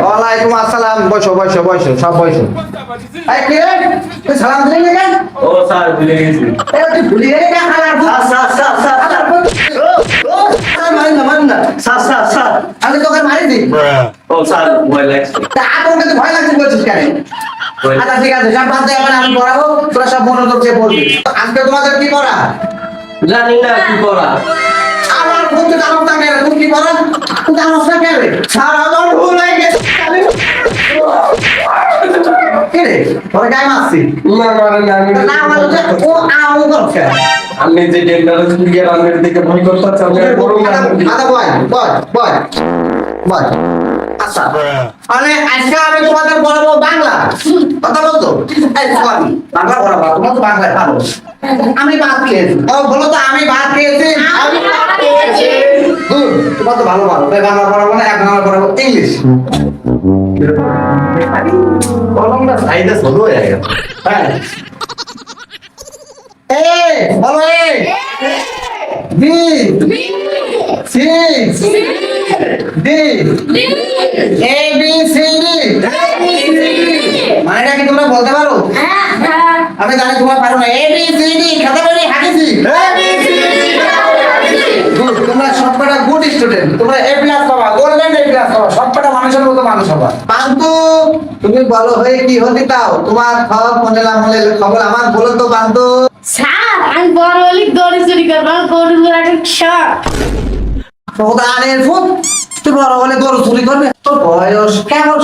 ওয়ালাইকুম আসসালাম। বসো বসো বসো, সব বসো। এই কে রে? তুই সালাম দিলি না কেন? ও স্যার ভুলে গেছি। এই তুই ভুলি গেলি কেন? স্যার আমি তোকে মারি দিই। ও স্যার ভয় লাগছে। তা তোকে তো ভয় লাগছে বলছিস কেন? আচ্ছা ঠিক আছে, সব বাদ দে, এখন আমি পড়াবো, তোরা সব মনোযোগ দিয়ে পড়বি। আজকে তোমাদের কি পড়া? জানি না কি করা। আমার বলতে জানো না কেন? তুমি কি পড়া? তুই জানো না কেন? স্যার আমার ভুল হয়ে গেছে। কি রে? তোরা গায়ে মারছি? না না মারলে যে ও আউ করছে। আমি যে ডেন্টাল স্কুলের আমের দিকে ভয় করতেছি আমি বড় না। আচ্ছা বয়। আচ্ছা মানে আজকে আমি তোমাদের পড়াবো বাংলা। কথা বলতো? এই সরি, বাংলা পড়াবো, তোমরা তো বাংলায় পারো। আমি ভাত খেয়েছি। বলো তো, আমি ভাত খেয়েছি। গুড, তোমরা তো ভালো পারো। তাই বাংলা পড়াবো না, এক বাংলা পড়াবো ইংলিশ। কলমটা সাইডে ছোট হয়ে গেছে। হ্যাঁ, এ বলো A B C D A B C D. মানেটা কি তোমরা বলতে পারো? আমি জানি তোমরা পারো না। এ বি সি ডি খাতা বই হাঁকিছি। গুড, তোমরা সবকটা গুড স্টুডেন্ট। তোমরা এ প্লাস পাবা, গোল্ডেন এ প্লাস পাবা, সবকটা মানুষের মতো মানুষ হবা। পান্তু, তুমি বলো হয়ে কি হতে চাও? তোমার খবর মনেলাম হলে খবর আমার বলো তো পান্তু। স্যার আমি বড় হলে দড়ি চুরি করবো, গরু একটা শখ। প্রধানের ফুট, তুই বড় হলে গরু চুরি করবে? তোর বয়স কেমন?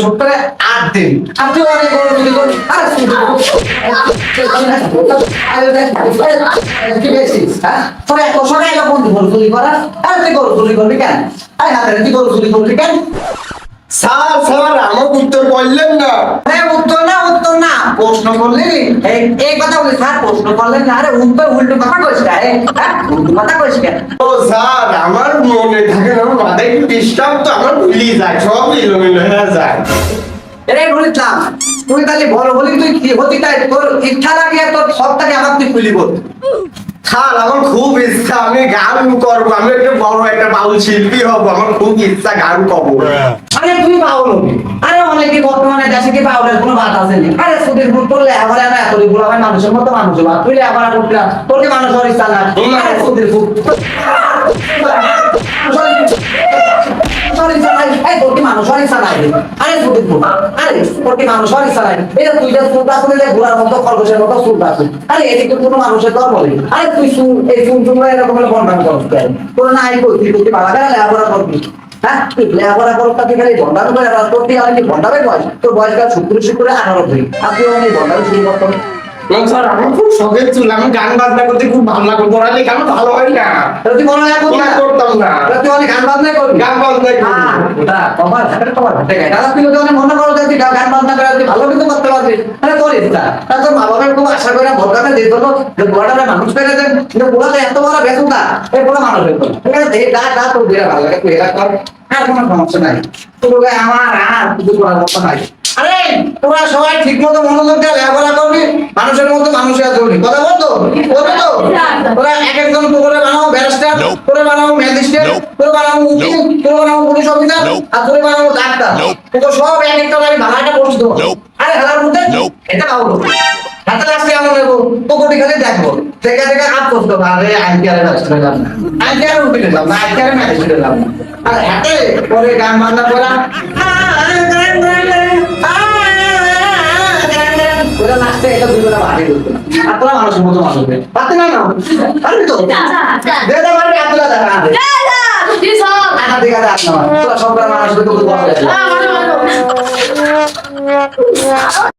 70 8 দিন, আর তুই অনেক গরু চুরি করবি? আরে কি বেশিস? হ্যাঁ, তোর এত সকালে কোন গরু চুরি করা? আরে তুই গরু চুরি করবি কেন? আরে হাতে তুই গরু চুরি করবি কেন? স্যার আমার উত্তর বললেন না। উত্তর না প্রশ্ন করলি। এই কথা বলি স্যার, প্রশ্ন করলেন না। আরে উত্তর উল্টো কথা কইস না। উল্টো কথা কইস কেন? ও স্যার আমার মনে থাকে না, আমার মাথায় একটু ডিস্টার্ব তো, আমার ভুলি যায়, সব এলোমেলো হয়ে যায়। এরে বলিতাম, তুই তাহলে বড় হলি তুই কি হতি? তাই তোর ইচ্ছা লাগে, তোর সবটাকে আমার তুই খুলি বল। স্যার আমার খুব ইচ্ছা আমি গান করবো, আমি একটা বড় একটা বাউল শিল্পী হবো, আমার খুব ইচ্ছা গান করবো। আরে তুই বাউল হবি? আরে অনেকে বর্তমানে দেশে কি বাউলের কোনো বাদ আছে নি? আরে সুদের ভুল করলে আবার এত এতই ভুল হয়, মানুষের মতো মানুষ হবা। তুই আবার করবি না, তোর কি মানুষ হওয়ার ইচ্ছা না? আরে সুদের ভুল খরগোশের মতো চুল আছে। আরে এদিকে কোনো মানুষের দর বলে? আরে তুই এই চুল চুমরা এরকম বন্ধান করছ কেন? তোর না এই করবি, তুই ভালো করে লেখাপড়া করবি। হ্যাঁ, তুই লেখাপড়া করো, তাতে খালি বন্ধান করে তোর কি আর কি বন্ধাবে বয়স? তোর বয়সকাল 17 ধরি, আর তুই অনেক বন্ধাবে শুরু করতো। স্যার আমার খুব শখের ছিল, আমি গান বাজনা করতে খুব ভালো লাগতো, পড়ালেখা আমার ভালো হয় না। তুই বলো করতাম না। তুই অনেক গান বাজনা করবি? গান বাজনা ওটা কমার হাতের কমার হাতে গায়ে দাদা, তুই যদি মনে করো যে তুই গান বাজনা করে তুই ভালো কিছু করতে পারবি, তাহলে তোর ইচ্ছা। তা তোর মা বাবার খুব আশা করে ভোটটা দিত যে পোড়াটা মানুষ পেরে দেন, কিন্তু পোড়াটা এত বড় বেসুতা, এই পোড়া মানুষ হইতো। ঠিক আছে, এই গা তোর বিরা ভালো লাগে, তুই এরা কর, আর কোনো সমস্যা নাই। তোর আমার আর কিছু করার মতো নাই। আরে তোরা সবাই ঠিক মতো মনোযোগ দিয়ে লেখাপড়া করবি, মানুষের মতো মানুষের চলবি। কথা বলতো বলবে তো? তোরা এক একজন তোরে বানাবো ব্যারিস্টার, তোরে বানাবো ম্যাজিস্ট্রেট, তোরে বানাবো উকিল, তোরে বানাবো পুলিশ অফিসার, আর তোরে বানাবো ডাক্তার। তো সব এক একটা গাড়ি ভাড়া একটা বসে দেবো। আরে হেলার মধ্যে এটা পাবো হাতে লাস্টে এমন নেবো, পকেটে খালি দেখবো, থেকে থেকে হাত করতে হবে। আরে আইটিআর ম্যাজিস্ট্রেট এলাম না, আইটিআর উকিল এলাম না, আইটিআর ম্যাজিস্ট্রেট এলাম না। আর হাতে পরে গান বাজনা করা, ওটা লাস্টে এটা দুই বেলা ভারী হতো না। আর তোরা মানুষের মতো মানুষ হবে পারতে না না? পারবি তো? দে দে পারবি, আর তোরা দেখা দে দেখা দেখা দে আপনার তোরা সব মানুষ হবে, তোকে বলা যায়।